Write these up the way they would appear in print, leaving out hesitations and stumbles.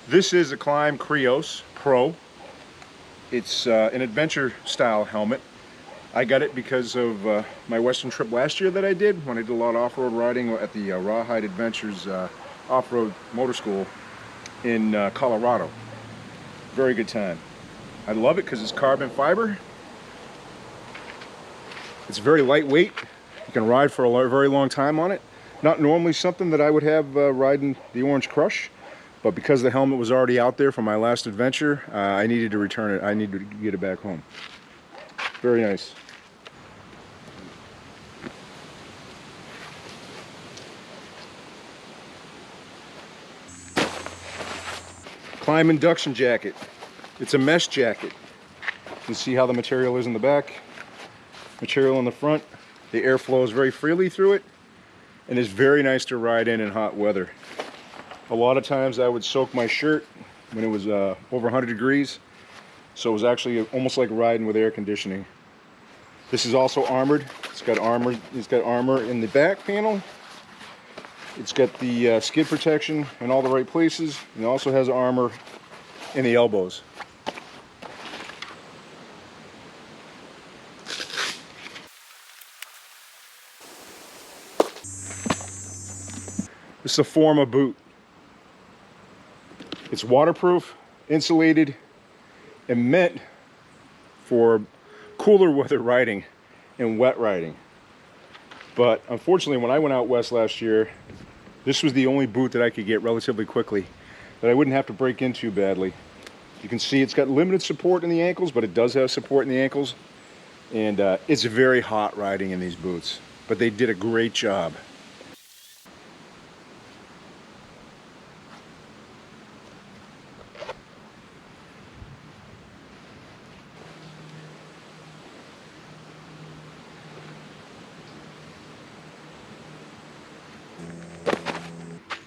This is a Klim Krios Pro. It's an adventure style helmet. I got it because of my western trip last year that I did when I did a lot of off-road riding at the Rawhide Adventures off-road motor school in Colorado. Very good time. I love it because it's carbon fiber. It's very lightweight. You can ride for a very long time on it. Not normally something that I would have riding the Orange Crush, but because the helmet was already out there from my last adventure, I needed to return it. I needed to get it back home. Very nice. Klim induction jacket. It's a mesh jacket. You can see how the material is in the back, material in the front. The air flows very freely through it, and it's very nice to ride in hot weather. A lot of times I would soak my shirt when it was over 100 degrees, so it was actually almost like riding with air conditioning. This is also armored. It's got armor in the back panel. It's got the skid protection in all the right places, and it also has armor in the elbows. This is a Forma boot. It's waterproof, insulated, and meant for cooler weather riding and wet riding. But unfortunately, when I went out west last year, this was the only boot that I could get relatively quickly that I wouldn't have to break into badly. You can see it's got limited support in the ankles, but it does have support in the ankles. And it's very hot riding in these boots, but they did a great job.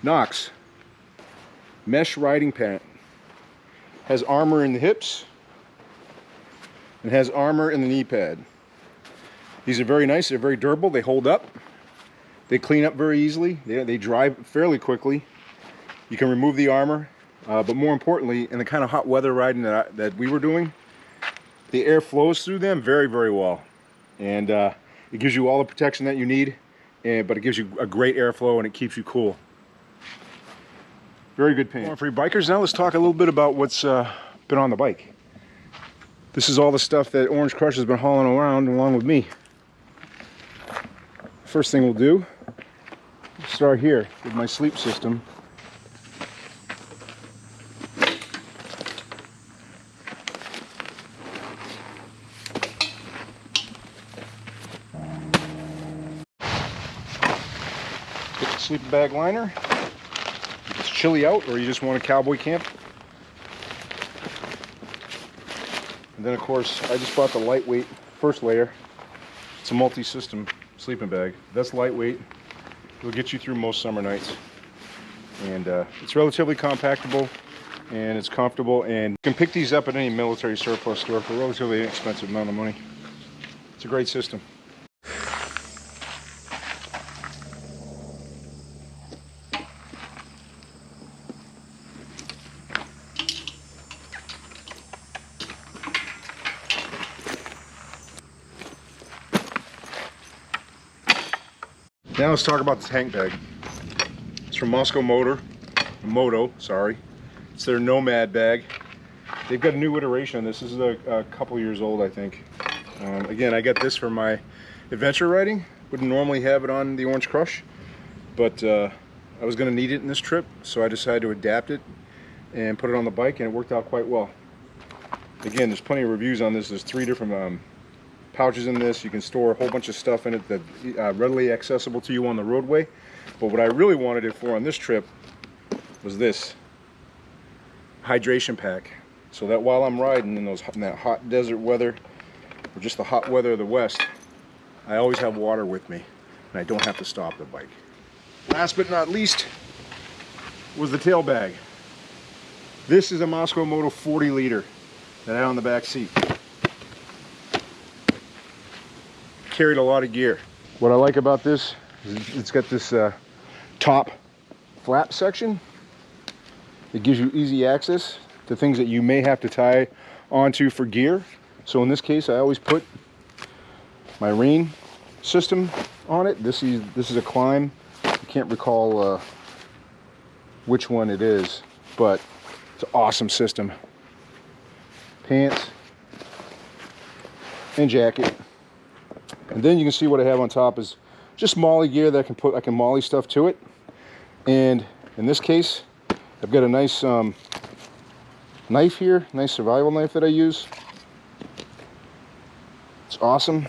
Knox mesh riding pant. Has armor in the hips and has armor in the knee pad. These are very nice. They're very durable. They hold up. They clean up very easily. They dry fairly quickly. You can remove the armor, but more importantly, in the kind of hot weather riding that we were doing, the air flows through them very, very well, and it gives you all the protection that you need, but it gives you a great airflow and it keeps you cool. Very good paint. For you bikers, now let's talk a little bit about what's been on the bike. This is all the stuff that Orange Crush has been hauling around along with me. First thing we'll do, start here with my sleep system. Get the sleeping bag liner. It's chilly out, or you just want a cowboy camp. And then of course, I just bought the lightweight first layer. It's a multi-system sleeping bag. That's lightweight. It'll get you through most summer nights. And it's relatively compactable, and it's comfortable, and you can pick these up at any military surplus store for a relatively inexpensive amount of money. It's a great system. Now let's talk about the tank bag. It's from Moto, sorry. It's their Nomad bag. They've got a new iteration on this. This is a couple years old, I think. Again, I got this for my adventure riding. Wouldn't normally have it on the Orange Crush, but I was going to need it in this trip, so I decided to adapt it and put it on the bike, and it worked out quite well. Again, there's plenty of reviews on this. There's 3 different pouches in this. You can store a whole bunch of stuff in it that's readily accessible to you on the roadway. But what I really wanted it for on this trip was this hydration pack, so that while I'm riding in that hot desert weather, or just the hot weather of the West, I always have water with me and I don't have to stop the bike. Last but not least was the tail bag. This is a Moscow Moto 40 liter that I had on the back seat. Carried a lot of gear. What I like about this is it's got this top flap section. It gives you easy access to things that you may have to tie onto for gear. So in this case, I always put my rain system on it. This is a Klim. I can't recall which one it is, but it's an awesome system. Pants and jacket. And then you can see what I have on top is just molly gear that I can molly stuff to it. And in this case, I've got a nice knife here, nice survival knife that I use. It's awesome.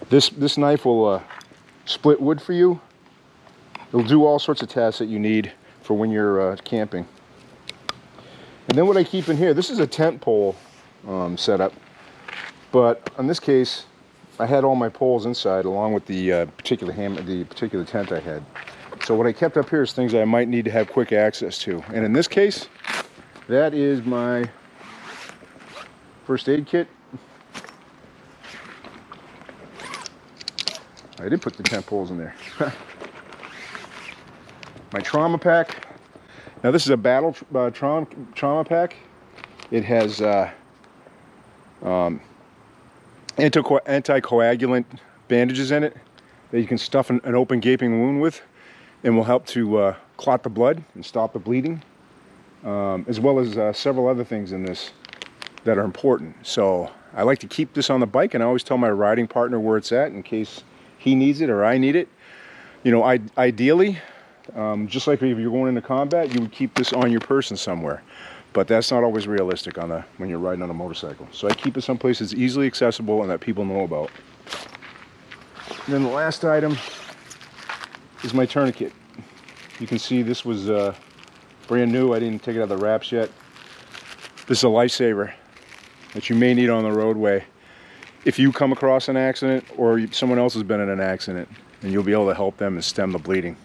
This knife will split wood for you. It'll do all sorts of tasks that you need for when you're camping. And then what I keep in here, this is a tent pole setup, but in this case, I had all my poles inside along with the particular tent I had. So what I kept up here is things that I might need to have quick access to. And in this case, that is my first aid kit. I did put the tent poles in there. My trauma pack. Now this is a battle trauma pack. It has anticoagulant bandages in it that you can stuff an open gaping wound with, and will help to clot the blood and stop the bleeding, as well as several other things in this that are important. So I like to keep this on the bike, and I always tell my riding partner where it's at in case he needs it or I need it. You know, ideally, just like if you're going into combat, you would keep this on your person somewhere, but that's not always realistic when you're riding on a motorcycle. So I keep it someplace that's easily accessible and that people know about. And then the last item is my tourniquet. You can see this was brand new. I didn't take it out of the wraps yet. This is a lifesaver that you may need on the roadway if you come across an accident or someone else has been in an accident, and you'll be able to help them and stem the bleeding.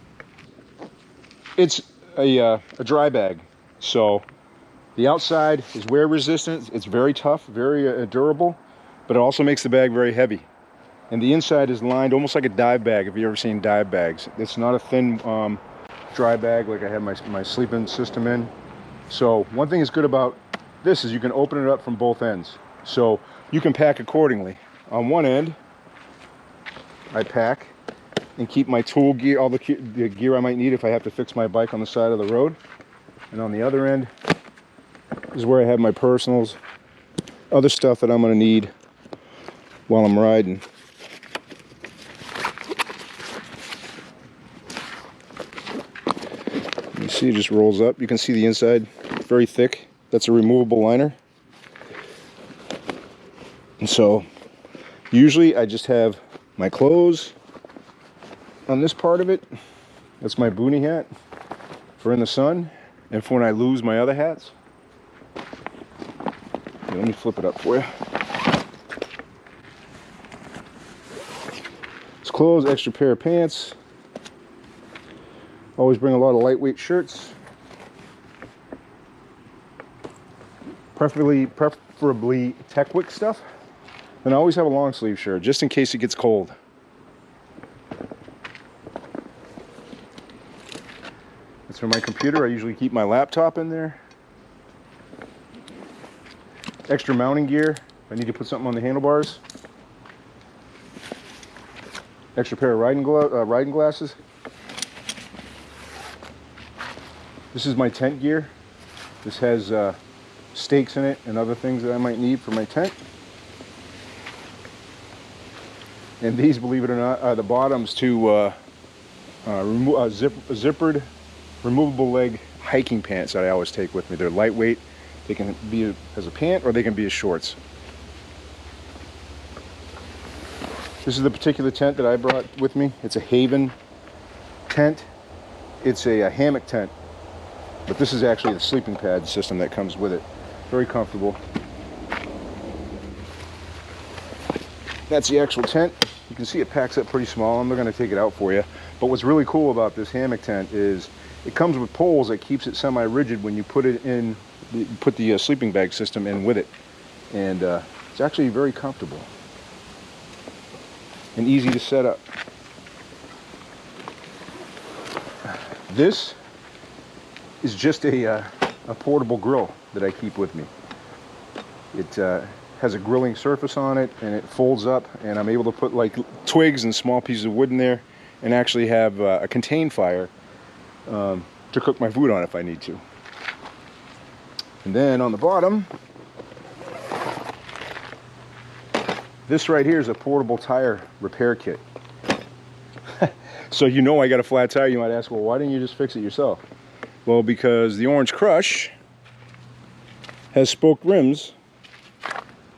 It's a dry bag, so the outside is wear resistant. It's very tough, very durable, but it also makes the bag very heavy. And the inside is lined almost like a dive bag, if you've ever seen dive bags. It's not a thin dry bag like I have my sleeping system in. So one thing that's good about this is you can open it up from both ends. So you can pack accordingly. On one end, I pack and keep my tool gear, all the gear I might need if I have to fix my bike on the side of the road. And on the other end is where I have my personals, other stuff that I'm gonna need while I'm riding. You see it just rolls up. You can see the inside, very thick. That's a removable liner. And so usually I just have my clothes on this part of it. That's my boonie hat for in the sun and for when I lose my other hats. Here, let me flip it up for you. It's clothes, extra pair of pants. Always bring a lot of lightweight shirts. Preferably Techwick stuff. And I always have a long sleeve shirt just in case it gets cold. That's for my computer. I usually keep my laptop in there. Extra mounting gear if I need to put something on the handlebars. Extra pair of riding glasses. This is my tent gear. This has stakes in it and other things that I might need for my tent. And these, believe it or not, are the bottoms to zippered removable leg hiking pants that I always take with me. They're lightweight. They can be as a pant or they can be as shorts. This is the particular tent that I brought with me. It's a Haven tent. It's a hammock tent, but this is actually the sleeping pad system that comes with it. Very comfortable. That's the actual tent. You can see it packs up pretty small. I'm not going to take it out for you. But what's really cool about this hammock tent is it comes with poles that keeps it semi-rigid when you put it in, put the sleeping bag system in with it. And it's actually very comfortable and easy to set up. This is just a portable grill that I keep with me. It has a grilling surface on it, and it folds up, and I'm able to put like twigs and small pieces of wood in there and actually have a contained fire to cook my food on if I need to. And then on the bottom, this right here is a portable tire repair kit. So you know I got a flat tire. You might ask, well, why didn't you just fix it yourself? Well, because the Orange Crush has spoked rims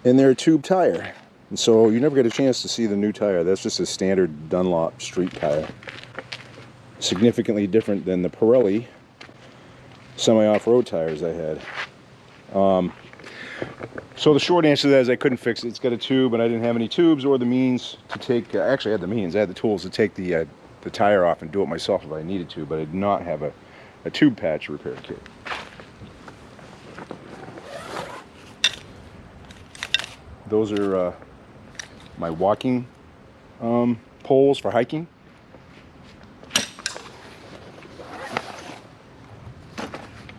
and they're a tube tire. And so you never get a chance to see the new tire. That's just a standard Dunlop street tire. Significantly different than the Pirelli semi-off-road tires I had. So the short answer to that is I couldn't fix it. It's got a tube, and I didn't have any tubes or the means to take, actually I had the means, I had the tools to take the tire off and do it myself if I needed to, but I did not have a tube patch repair kit. Those are my walking poles for hiking.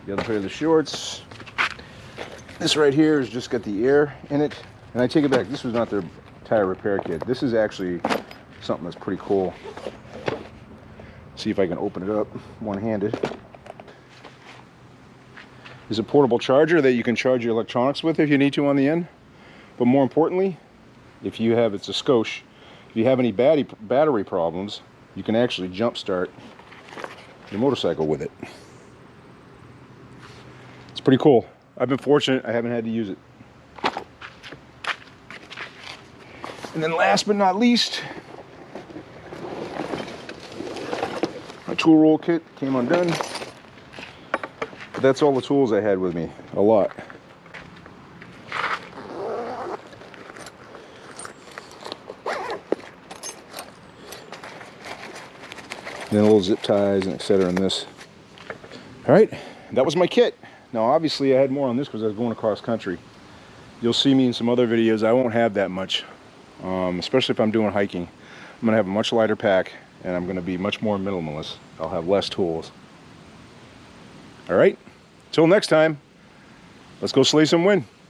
The other pair of the shorts. This right here has just got the air in it. And I take it back, this was not their tire repair kit. This is actually something that's pretty cool. See if I can open it up one-handed. There's a portable charger that you can charge your electronics with if you need to on the end. But more importantly, if you have, it's a Scosche, if you have any battery problems, you can actually jump start your motorcycle with it. It's pretty cool. I've been fortunate, I haven't had to use it. And then last but not least, my tool roll kit came undone. But that's all the tools I had with me, a lot. And then little zip ties and etc. in this. All right, that was my kit. Now obviously I had more on this because I was going across country. You'll see me in some other videos. I won't have that much, especially if I'm doing hiking. I'm going to have a much lighter pack, and I'm going to be much more minimalist. I'll have less tools. All right, till next time, let's go slay some wind.